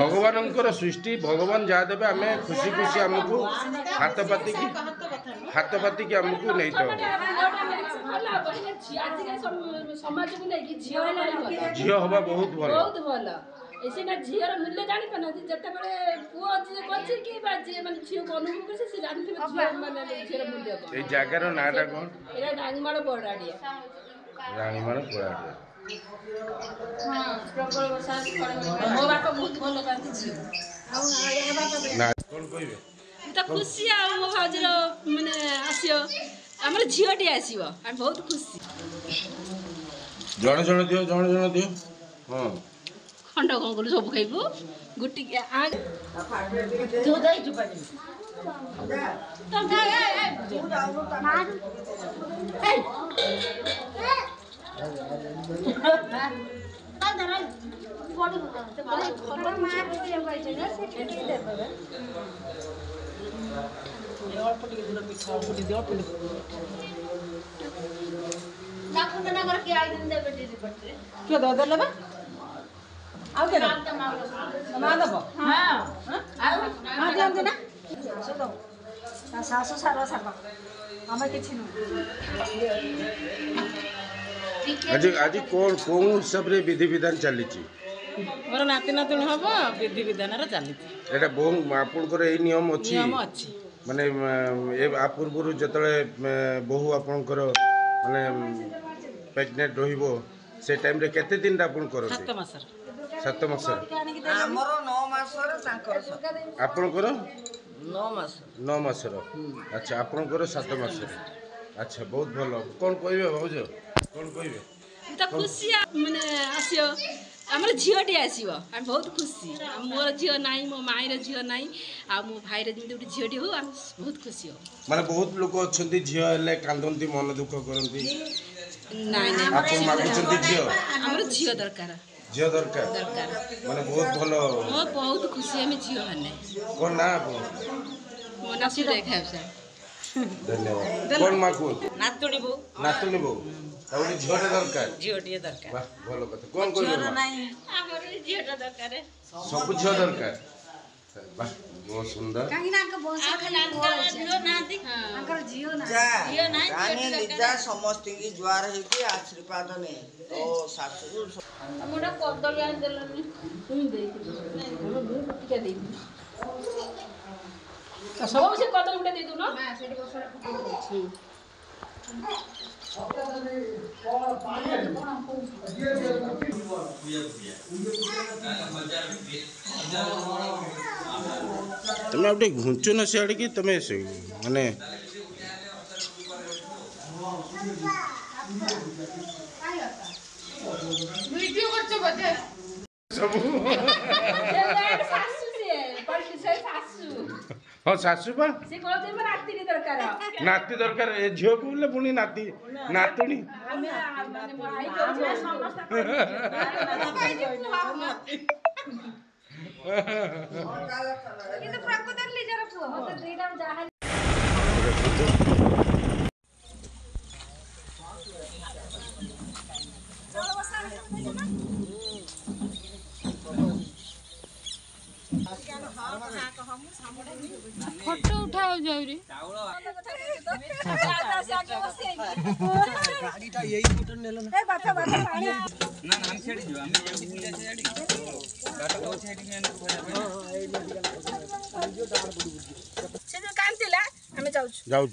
भगवान सृष्टि भगवान जहाँ देवे आम खुशी खुशी आमको हाथ पाति की आमको नहीं तो झील हवा बहुत भल सीना झीर मूल्य जानी पाना जिते पुओ जी करछि कि बा जे माने झील को अनुभव करछि से जानथि झील माने झीर मूल्य को ए जगार नाटा कोन एरा रानीमाळ बोराडिया हां प्रबल वर्षा मो बापा बहुत भल पाती झील ना कोन कहिबे त खुशी आ मो भाउजर माने आसियो हमर झीलटी आसीबो हम बहुत खुशी जण दियो हां खंड कौन करू सब खाइबू गुटी आग जो जाई चुपानी तम था ए मार ए ता धर बॉडी ते खबर मार के कहै छै ना से के दे देबे अल्प टिके दूर मिठा गुटी दे अल्प नाकु ना कर के आई दिन दे बेटी पटरे के दे दे लेबे आउ के मा दब हां हां ध्यान देना सासु दो सासु सारा साबा हम किछि न आज कौन हिसाब रे विधि विधान चली मोर नाती नातुणी हम विधि विधान चली एटा बहु आपनकर ए नियम अछि माने आ पूर्व जतले बहु आपनकर माने प्रेग्नेंट रहिबो से टाइम रे केते दिन आपन करो 7 मास 7 मास हमरो 9 मास रे तांकर आपनकर 9 मास रो अच्छा आपनकर 7 मास अच्छा बहुत भलो कोन कहबे भाउजो कोन कहबे त खुशी माने आसियो हमर झियोटी आसीबो हम बहुत खुशी मोर झियो नाही मो माईर झियो नाही आ मो भाईर जिते उठी झियोटी हो हम बहुत खुशी हो माने बहुत लोक अछंती झियो हेले कांदंती मन दुख करंती नाही नाही आपन मागुचंती झियो हमर झियो दरकार माने बहुत भलो मो बहुत खुशी हम झियो हने कोन ना आपन मो नासी देखाब से धन्यवाद कोन माकु नातुनी बो ताउनी झियोटे दरकार वाह भलो कथा कोन कोन हमर झियोटा दरकार सब झियो दरकार वाह बहुत सुंदर काहे ना के बोसा खाली झियो नाती अंकर झियो ना झियो ना काहे निजा समस्त की ज्वार है कि आशीर्वाद ने तो सासु हमरा कदल आन देलनी तुम देई हम दूर पटिका देई सब से कदल उठे दे दू ना हां सेठी बसरा तुम अब घुंचु न सियाड़ की तुम माने वीडियो करछ बजे सब सासू से पड़की से सासू हां सासू पर से कहते म नाती दरकार ए झियो को बोले पुनी नाती नातुनी কিন্তু প্রকৃতর লিজার পুଅ মতে দুইটা যাহা फोटो उठाओ जाउरी गाड़ीटा यही फोटो नेलो ना ए बाटा पानी ना हम छेड़ी जो हम एमटी पूजा छेड़ी बाटा को छेड़ी में से जो काम थिला हमें जाउ